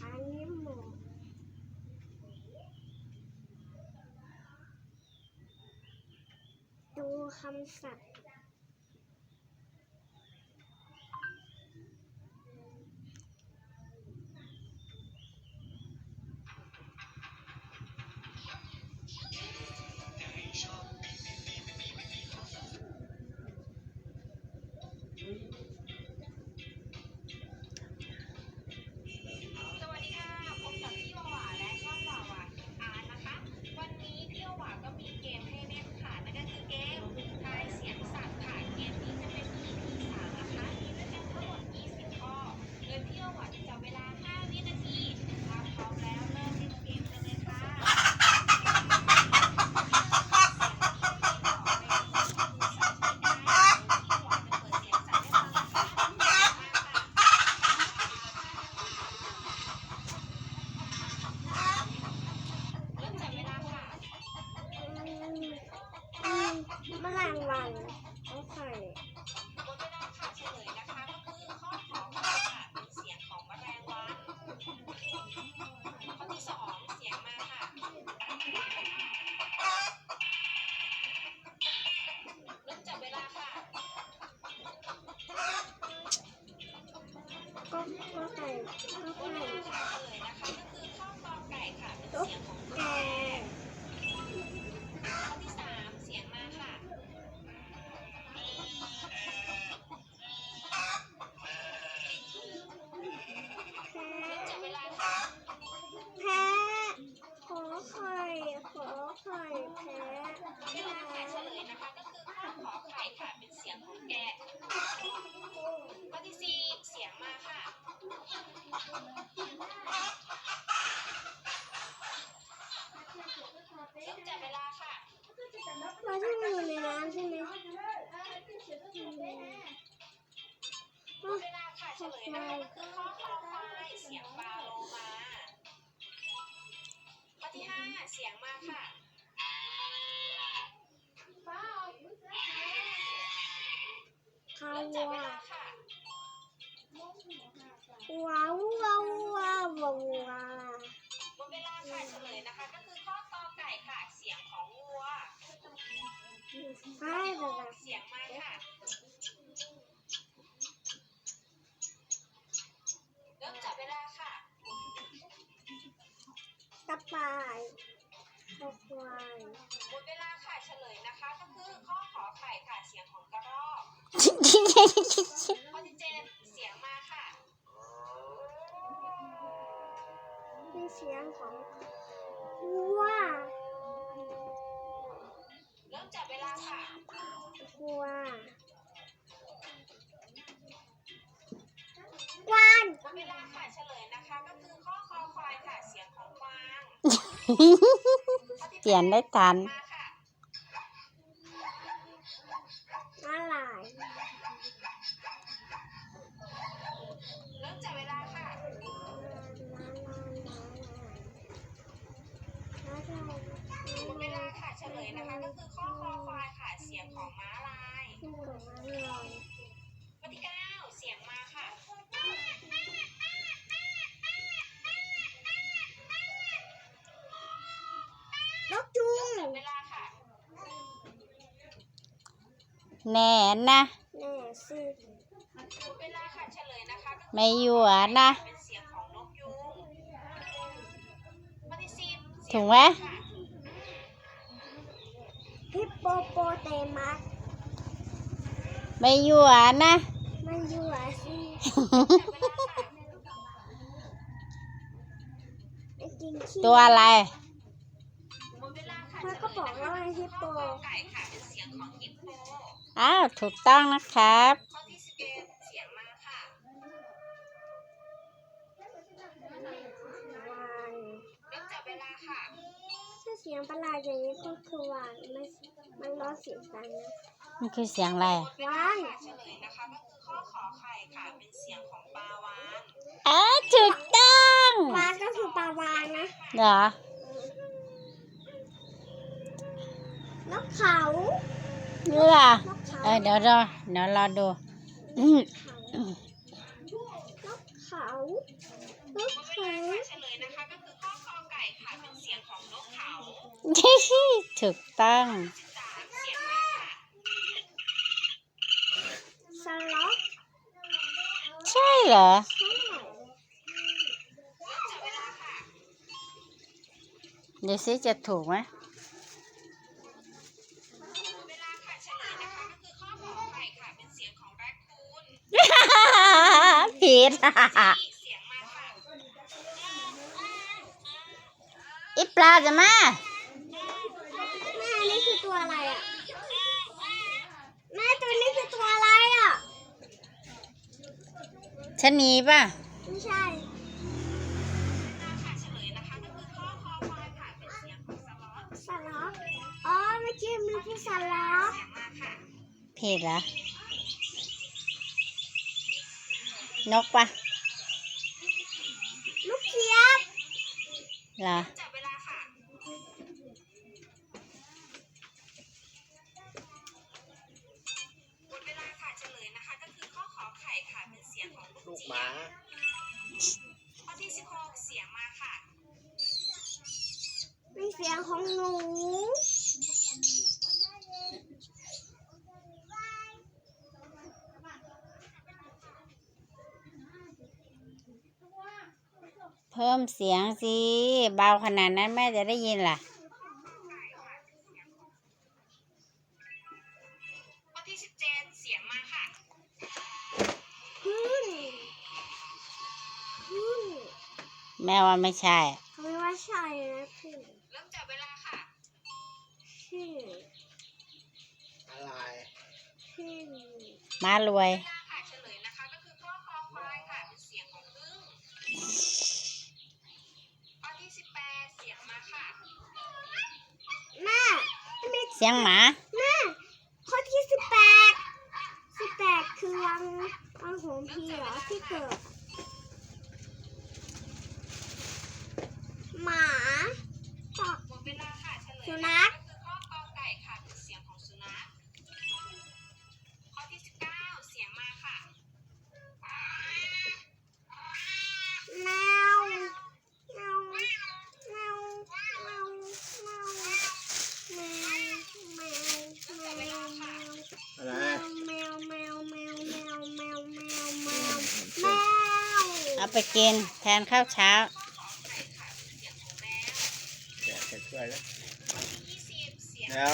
อันนี้หมูดูคำศัพท์แมลงวันโอเคก็ไก่ตุ๊กแกแพะขอไข่แพะเฉลยนะคะก็คือข้อขอไข่ค่ะเป็นเสียงของแกะข้อที่สี่เสียงมาค่ะเริ่มจับเวลาค่ะเราที่มันอยู่ในน้ำใช่ไหมหมดเวลาค่ะเฉลยนะคะก็คือข้อคอควายเสียงปลาโลมาข้อที่ห้าเสียงมาค่ะข้าวจับเวลาค่ะว้าวว้าวว้าวว้าวหมดเวลาค่ะเฉลยนะคะก็คือข้อกอไก่ค่ะเสียงของวัวใช่เลยเสียงมาค่ะเริ่มจับเวลาค่ะกระต่ายคอควายหมดเวลาค่ะเฉลยนะคะก็คือข้อขอไข่ค่ะเสียงของกระรอกข้อที่เจ็ดเสียงมาค่ะเป็นเสียงของวัวเริ่มจับเวลาค่ะวัวกวางหมดเวลาค่ะเฉลยนะคะก็คือข้อคอควายค่ะเสียงของกวางเปลี่ยนได้ทันอะไรเริ่มจับเวลาค่ะหมดเวลาค่ะเฉลยนะคะก็คือข้อคอควายค่ะเสียงของม้าลายข้อที่เก้าเสียงมาค่ะนกจูงจับเวลาค่ะแน่นะแน่สิหมดเวลาค่ะเฉลยนะคะก็คือไม่หยวนะเป็นเสียงของนกยูงข้อที่สิบถูกไหมฮิปโปโปเตมัสไม่หยวนะ ไม่ยั่วสิไอ้กินขี้ตัวอะไรมันก็บอกว่าเป็นฮิปโปอ้าวถูกต้องนะครับข้อที่11เสียงมาค่ะวานเริ่มจับเวลาค่ะถ้าเสียงประหลาดอย่างนี้ก็คือวานมันร้องเสียงดังนะมันคือเสียงอะไรวานเฉลยนะคะก็คือข้อขอไข่ค่ะเป็นเสียงของปลาวานถูกต้องวานก็คือปลาวานนะเหรอนกเขาเรือเดี๋ยวรอดูนกเขา หมดเวลาค่ะเฉลยนะคะก็คือข้อกอไก่ค่ะเป็นเสียงของนกเขา ถูกต้อง 13เสียงมาค่ะสล็อก ใช่เหรอ ใช่จับเวลาค่ะ เดี๋ยวซิจะถูกไหม เวลาค่ะเฉลยนะคะก็คือข้อขอไข่ค่ะเป็นเสียงของแรคคูน ผิด เสียงมาค่ะ อีปลาจะมา แม่นี่คือตัวอะไรอ่ะแม่ตัวนี้คือตัวอะไรอ่ะ ชะนีป่ะ ไม่ใช่ค่ะเฉลยนะคะก็คือข้อคอควายค่ะเป็นเสียงของสล็อตสล็อตอ๋อเมื่อกี้มันคือสล็อตเสียงมาค่ะ ผิดเหรอ นกป่ะ ลูกเขียบ เหรอ จับเวลาค่ะหมดเวลาค่ะเฉลยนะคะก็คือข้อขอไข่ค่ะเป็นเสียงของลูก ลูก เจี๊ ห ย มา บข้อที่16เสียงมาค่ะเป็นเสียงของหนู เพิ่มเสียงสิ เบาขนาดนั้นแม่จะได้ยินล่ะ ข้อที่17เสียงมาค่ะขึ้น แม่ว่าไม่ใช่ เขาไม่ว่าใช่นะขึ้นเริ่มจับเวลาค่ะขึ้น อะไร ขึ้น มารวย เวลาค่ะเฉลยนะคะก็คือข้อคอควายค่ะเป็นเสียงของพึ่งข้อที่18เสียงมาค่ะแม่ เสียงหมา แม่ข้อที่18คือวังโหงพีเหรอที่เกิดหมาตอกหมดเวลาค่ะเฉลยสุนัขก็คือข้อกอไก่ค่ะเป็นเสียงของสุนัขข้อที่19เสียงมาค่ะแมวแมวแมวแมวแมวแมวแมวแมว อะไร แมวแมวแมวแมวแมวแมวแมวแมว เอาไปกินแทนข้าวเช้า แกะใส่ถ้วยแล้ว 20เสียง แล้ว